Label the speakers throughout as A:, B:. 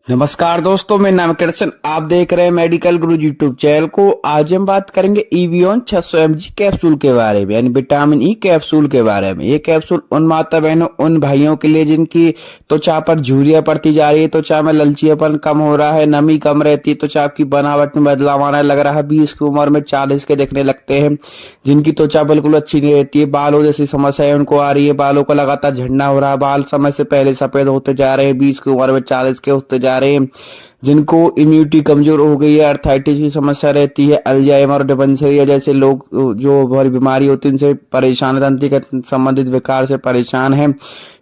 A: नमस्कार दोस्तों, मेरा नाम है कृष्ण। आप देख रहे हैं मेडिकल गुरु यूट्यूब चैनल को। आज हम बात करेंगे ईवियन 600 mg कैप्सूल के बारे में, यानी विटामिन ई कैप्सूल के बारे में। ये कैप्सूल उन माता बहनों, उन भाइयों के लिए जिनकी त्वचा पर झुर्रियां पड़ती जा रही है, त्वचा में ललचियापन कम हो रहा है, नमी कम रहती है, त्वचा की बनावट में बदलाव आने लग रहा है, 20 की उम्र में 40 के दिखने लगते हैं, जिनकी त्वचा बिल्कुल अच्छी नहीं रहती है, बालों जैसी समस्या है उनको आ रही है, बालों का लगातार झड़ना हो रहा है, बाल समय से पहले सफेद होते जा रहे हैं, 20 की उम्र में 40 के होते जा रहे हैं, जिनको इम्यूनिटी कमजोर हो गई है, अर्थराइटिस की समस्या रहती है, अल्जाइमर और डिमेंशिया जैसे लोग जो बड़ी बीमारी होती है उनसे परेशान, तंत्रिका संबंधित विकार से परेशान है,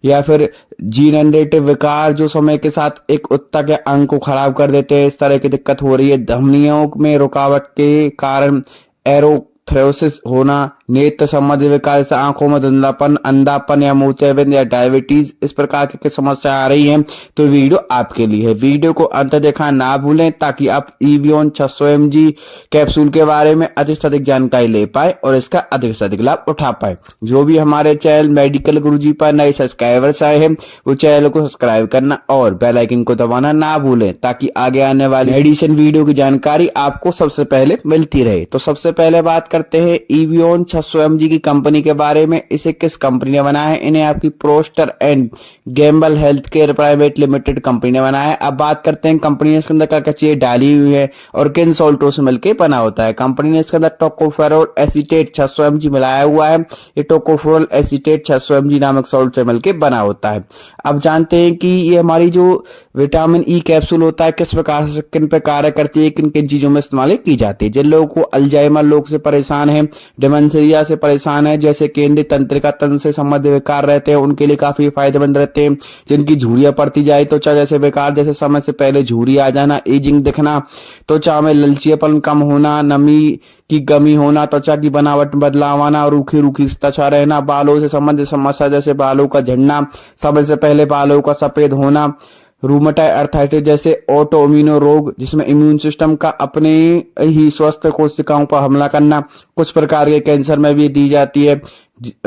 A: या फिर जीनरेटिव विकार जो समय के साथ एक उत्तक या अंग को खराब कर देते हैं, इस तरह की दिक्कत हो रही है। धमनियों में रुकावट के कारण एरोथ्रोसिस होना, नेत्र संबंधी विकार जैसे आंखों में धुंधलापन, अंधापन या मोतियाबिंद या डायबिटीज, इस प्रकार की समस्या आ रही है तो वीडियो आपके लिए है। वीडियो को अंत देखना ना भूलें ताकि आप ईवियन 600 mg कैप्सूल के बारे में अधिक से अधिक जानकारी ले पाए और इसका अधिक से अधिक लाभ उठा पाए। जो भी हमारे चैनल मेडिकल गुरुजी पर नए सब्सक्राइबर्स आए हैं वो चैनल को सब्सक्राइब करना और बेल आइकन को दबाना ना भूलें ताकि आगे आने वाली एडिशन वीडियो की जानकारी आपको सबसे पहले मिलती रहे। तो सबसे पहले बात करते हैं ईवियन 600 mg की कंपनी के बारे में। इसे किस कंपनी ने बनाया है? इन्हें आपकी Procter and Gamble health care private limited company ने बनाया है। अब बात करते हैं कंपनी ने इसके अंदर क्या चीजें डाली हुई है और किन सॉल्टों से मिलकर बना होता है। कंपनी ने इसके अंदर टोकोफेरोल एसीटेट 600 mg मिलाया हुआ है। ये टोकोफेरोल एसीटेट 600 mg नामक सॉल्ट से मिलकर बना होता है। अब जानते हैं कि ये हमारी जो विटामिन ई कैप्सूल होता है किस प्रकार से किन पे कार्य करती है, किन किन चीजों में इस्तेमाल की जाती है। जिन लोगों को अल्जाइमर रोग से परेशान है, डिमेंशिया से परेशान है, जैसे केंद्रीय तंत्रिका तंत्र से संबंधित विकार रहते हैं, उनके लिए काफी फायदेमंद रहते हैं। जिनकी झुर्रियां पड़ती जाए, त्वचा जैसे विकार जैसे समय से पहले झुर्री आ जाना, एजिंग दिखना, त्वचा में ललचियापन कम होना, नमी की कमी होना, त्वचा की बनावट में बदलाव आना, रूखी रूखी त्वचा रहना, बालों से संबंधित समस्या जैसे बालों का झड़ना, समय से पहले बालों का सफेद होना, रूमेटाइड अर्थराइटिस जैसे ऑटो इम्यूनो रोग जिसमें इम्यून सिस्टम का अपने ही स्वस्थ कोशिकाओं पर हमला करना, कुछ प्रकार के कैंसर में भी दी जाती है।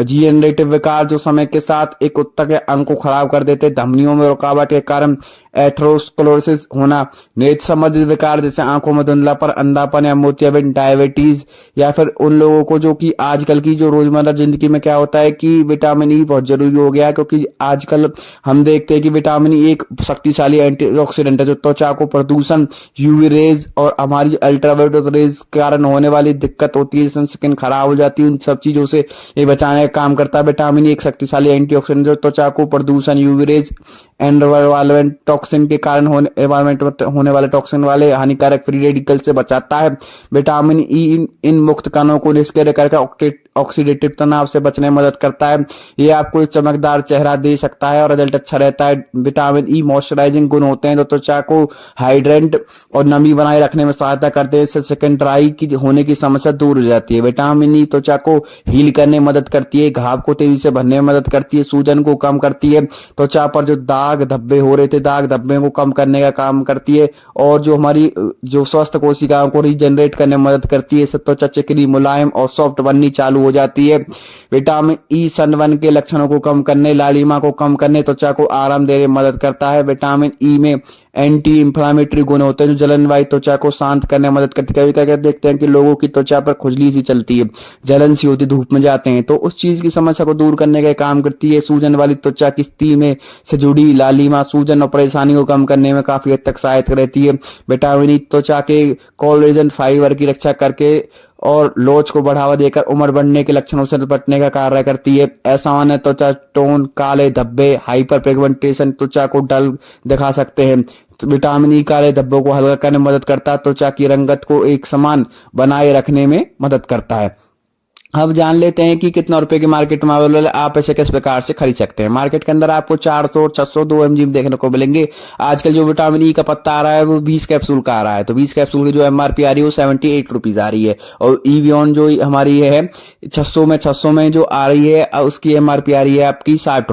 A: जीनरेटिव विकार जो समय के साथ एक उत्तक या अंग को खराब कर देते, धमनियों में रुकावट के कारण एथेरोस्क्लेरोसिस होना, नेत्र संबंधित विकार जैसे आंखों में धुंधलापन, अंधापन या मोतियाबिंद, डायबिटीज, या फिर उन लोगों को जो कि आजकल की जो रोजमर्रा जिंदगी में क्या होता है कि विटामिन ई बहुत जरूरी हो गया है, क्योंकि आजकल हम देखते हैं कि विटामिन ई एक शक्तिशाली एंटीऑक्सीडेंट है जो त्वचा को प्रदूषण, यूवी रेज और हमारी अल्ट्रावायलेट रेज के कारण होने वाली दिक्कत होती है जिसमें स्किन खराब हो जाती है, उन सब चीजों से ये बचाने का काम करता है। विटामिन ई एक शक्तिशाली एंटीऑक्सीडेंट जो त्वचा को प्रदूषण, यूवी रेज, एनवायरमेंट टॉक्सिन के कारण एनवायरमेंट होने वाले टॉक्सिन वाले हानिकारक फ्री रेडिकल से बचाता है। विटामिन ई इन मुक्त कणों को निष्क्रिय करके ऑक्सीडेटिव तनाव से बचने में मदद करता है। ये आपको एक चमकदार चेहरा दे सकता है और रिजल्ट अच्छा रहता है। विटामिन ई मॉइस्चराइजिंग गुण होते हैं जो त्वचा को हाइड्रेंट और नमी बनाए रखने में सहायता करते हैं। इससे स्किन ड्राई की होने की समस्या दूर हो जाती है। विटामिन ई त्वचा को हील करने में मदद करती है, घाव को तेजी से भरने में मदद करती है, सूजन को कम करती है, त्वचा पर जो दाग धब्बे हो रहे थे दाग धब्बे को कम करने का काम करती है, और जो हमारी जो स्वस्थ कोशिकाओं को रीजनरेट करने में मदद करती है। इससे त्वचा चिकनी, मुलायम और सॉफ्ट बननी चालू हो जाती है। विटामिन ई सनबर्न के लक्षणों को कम करने, लालिमा को कम करने, त्वचा को आराम देने में मदद करता है। विटामिन ई में एंटी इंफ्लामेटरी गुण होते हैं जो जलन वाली त्वचा को शांत करने में मदद करती है। कभी कभी देखते हैं कि लोगों की त्वचा पर खुजली सी चलती है, जलन सी होती, धूप में जाते हैं तो उस चीज की समस्या को दूर करने का काम करती है। सूजन वाली त्वचा की स्थिति में से जुड़ी लालिमा, सूजन और परेशानी को कम करने में काफी हद तक सहायक रहती है। विटामिन ई त्वचा के कोलेजन फाइबर की रक्षा करके और लोच को बढ़ावा देकर उम्र बढ़ने के लक्षणों से निपटने का कार्य करती है। असामान्य त्वचा टोन, काले धब्बे, हाइपर पिगमेंटेशन त्वचा को डल दिखा सकते हैं। तो विटामिन ई काले धब्बों को हल्का करने में मदद करता है, त्वचा की रंगत को एक समान बनाए रखने में मदद करता है। अब जान लेते हैं कि कितना रुपए की मार्केट में अवेलेबल है, आप इसे किस प्रकार से खरीद सकते हैं। मार्केट के अंदर आपको 400 और 600 2 mg देखने को मिलेंगे। आजकल जो विटामिन ई का पत्ता आ रहा है वो 20 कैप्सूल का आ रहा है, तो 20 कैप्सूल की जो एमआरपी आ रही है वो 78 रुपीज आ रही है, और ईवियन जो हमारी है 600 में जो आ रही है उसकी एमआरपी आ रही है आपकी 60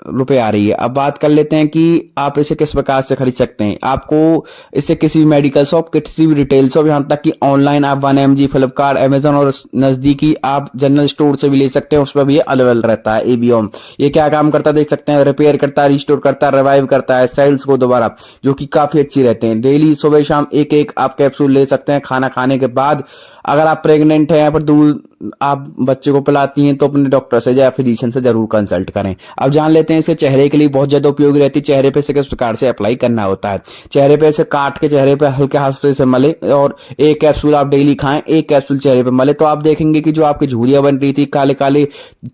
A: रुपए आ रही है। अब बात कर लेते हैं कि आप इसे किस प्रकार से खरीद सकते हैं। आपको इसे किसी भी मेडिकल शॉप, किसी भी रिटेल शॉप, यहाँ तक कि ऑनलाइन आप 1 mg फ्लिपकार्ट, अमेजन और नजदीकी आप जनरल स्टोर से भी ले सकते हैं, उसमें भी अवेलेबल रहता है एवियन। ये क्या काम करता है देख सकते हैं, रिपेयर करता है, रिस्टोर करता है, रिवाइव करता है सेल्स को दोबारा, जो कि काफी अच्छी रहते हैं। डेली सुबह शाम एक एक आप कैप्सूल ले सकते हैं खाना खाने के बाद। अगर आप प्रेग्नेंट हैं या फिर दूध आप बच्चे को पिलाती हैं तो अपने डॉक्टर से या फिजिशियन से जरूर कंसल्ट करें। अब जान लेते हैं इसे चेहरे के लिए बहुत ज्यादा उपयोगी रहती है। चेहरे पे इसे किस प्रकार से अप्लाई करना होता है। चेहरे पे इसे काट के चेहरे पे हल्के हाथ से इसे मले और एक कैप्सूल आप डेली खाएं, एक कैप्सूल चेहरे पे मले, तो आप देखेंगे कि जो आपकी झुर्रियां बन रही थी, काले काले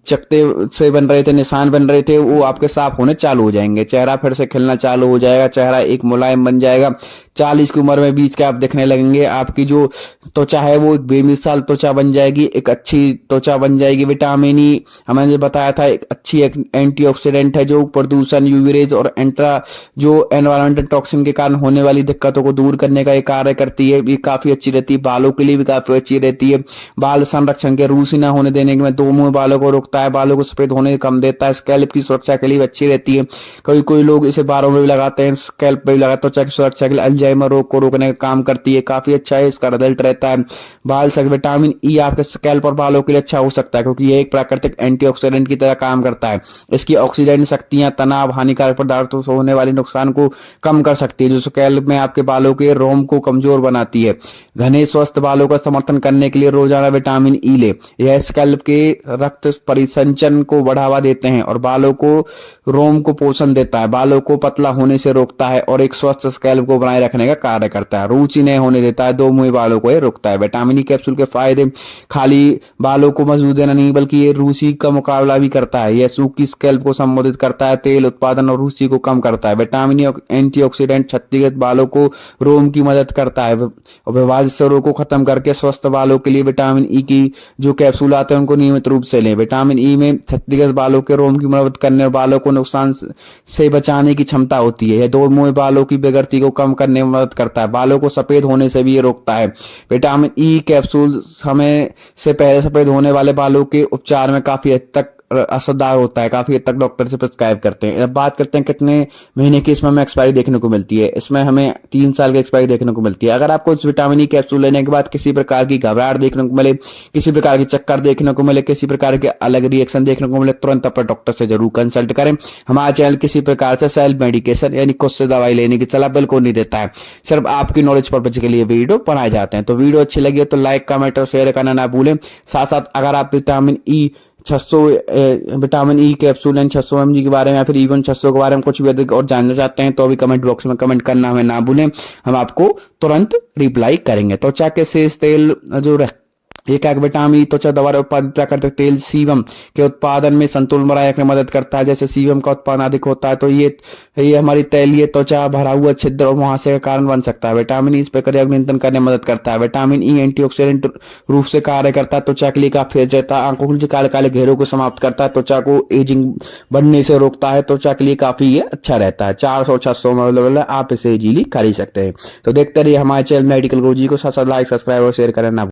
A: चकते से बन रहे थे, निशान बन रहे थे, वो आपके साफ होने चालू हो जाएंगे। चेहरा फिर से खिलना चालू हो जाएगा, चेहरा एक मुलायम बन जाएगा। 40 की उम्र में 20 के आप दिखने लगेंगे। आपकी जो त्वचा है वो एक बेमिसाल त्वचा बन जाएगी, एक अच्छी त्वचा बन जाएगी। विटामिन ई हमने बताया था एक अच्छी एक एंटीऑक्सीडेंट है जो प्रदूषण, यूवी रेज और एंट्रा जो एनवायरमेंटल टॉक्सिन के कारण होने वाली दिक्कतों को दूर करने का ये कार्य करती है। ये काफी अच्छी रहती है। बालों के लिए भी काफी अच्छी रहती है। बाल संरक्षण के रूसी ना होने देने में, दो मुंह बालों को रोकता है, बालों को सफेद होने कम देता है, स्कैल्प की सुरक्षा के लिए भी अच्छी रहती है। कोई कोई लोग इसे बालों में भी लगाते हैं, स्कैल्प पे भी लगाते हैं। त्वचा की सुरक्षा के लिए अल्जाइमर रोग को रोकने का काम करती है। काफी अच्छा है इसका रिजल्ट रहता है। बाल सक विटामिन ई आपके स्कैल्प और बालों के लिए अच्छा हो सकता है क्योंकि ये एक प्राकृतिक एंटीऑक्सीडेंट की तरह काम करता है। इसकी ऑक्सीडेंट शक्तियां तनाव, हानिकारक पदार्थों से होने वाले नुकसान को कम कर सकती है, जो स्कैल्प में आपके बालों के रोम को कमजोर बनाती है। घने स्वस्थ बालों का समर्थन करने के लिए रोजाना विटामिन ई ले। यह स्कैल्प के रक्त परिसंचरण को बढ़ावा देते हैं और बालों को रोम को पोषण देता है, बालों को पतला होने से रोकता है और एक स्वस्थ स्कैल्प को बनाए रखने का कार्य करता है। रुचि नहीं होने देता है, दो मुंह बालों को ये रोकता है। विटामिन ई कैप्सूल के फायदे खाली बालों को मजबूत देना नहीं बल्कि ये रूसी का मुकाबला भी करता है। यह सूखी स्कैल्प को संबोधित करता है, तेल उत्पादन और रूसी को कम करता है। विटामिन ई एंटीऑक्सीडेंट क्षतिग्रस्त बालों को रोम की मदद करता है और विभाजित स्वरों को खत्म करके स्वस्थ बालों के लिए विटामिन ई की जो कैप्सूल आते हैं उनको नियमित रूप से लें। विटामिन ई में क्षतिग्रस्त बालों के रोम की मदद करने और बालों को नुकसान से बचाने की क्षमता होती है। यह दो मुंह बालों की बेगरती को कम करने में मदद करता है। बालों को सफेद होने से भी ये रोकता है। विटामिन ई कैप्सूल समय से पहले सफेद होने वाले बालों के उपचार में काफी हद तक असरदार होता है, काफी हद तक डॉक्टर से प्रिस्क्राइब करते हैं। अब बात करते हैं कितने महीने की इसमें हमें एक्सपायरी देखने को मिलती है। इसमें हमें 3 साल की एक्सपायरी देखने को मिलती है। अगर आपको इस विटामिन ई कैप्सूल लेने के बाद किसी प्रकार की घबराहट देखने को मिले, किसी प्रकार की चक्कर देखने को मिले, किसी प्रकार के अलग रिएक्शन देखने को मिले, तुरंत अपने डॉक्टर से जरूर कंसल्ट करें। हमारा चैनल किसी प्रकार से सेल्फ मेडिकेशन यानी खुद से दवाई लेने की सलाह बिल्कुल नहीं देता है, सिर्फ आपकी नॉलेज पर्पज के लिए वीडियो बनाए जाते हैं। तो वीडियो अच्छी लगी हो तो लाइक, कमेंट और शेयर करना ना भूलें। साथ साथ अगर आप vitamin E 600 vitamin E capsule and 600 mg के बारे में या फिर इवन 600 के बारे में कुछ भी अधिक और जानना चाहते हैं तो अभी कमेंट बॉक्स में कमेंट करना हमें ना भूलें, हम आपको तुरंत रिप्लाई करेंगे। त्वचा के शेष तेल जो एक विटामिन ई त्वचा द्वारा उत्पादित प्राकृतिक तेल सीवम के उत्पादन में संतुलन बनाए रखने में मदद करता है। जैसे सीवम का उत्पादन अधिक होता है तो ये हमारी तैलीय त्वचा भरा हुआ छिद्र और मुहासे का कारण बन सकता है। विटामिन ई इस प्रक्रिया को नियंत्रण करने में मदद करता है। विटामिन ई एंटीऑक्सीडेंट रूप से कार्य करता है, त्वचा के लिए काफी अच्छा रहता है। आंखों के काले काले घेरों को समाप्त करता है, त्वचा को एजिंग बनने से रोकता है, त्वचा के लिए काफी ये अच्छा रहता है। 400-600 में आप इसे इजीली खरीद सकते हैं। तो देखते रहिए हमारे चैनल मेडिकल गुरुजी को। साथ साथ लाइक, सब्सक्राइब और शेयर करना।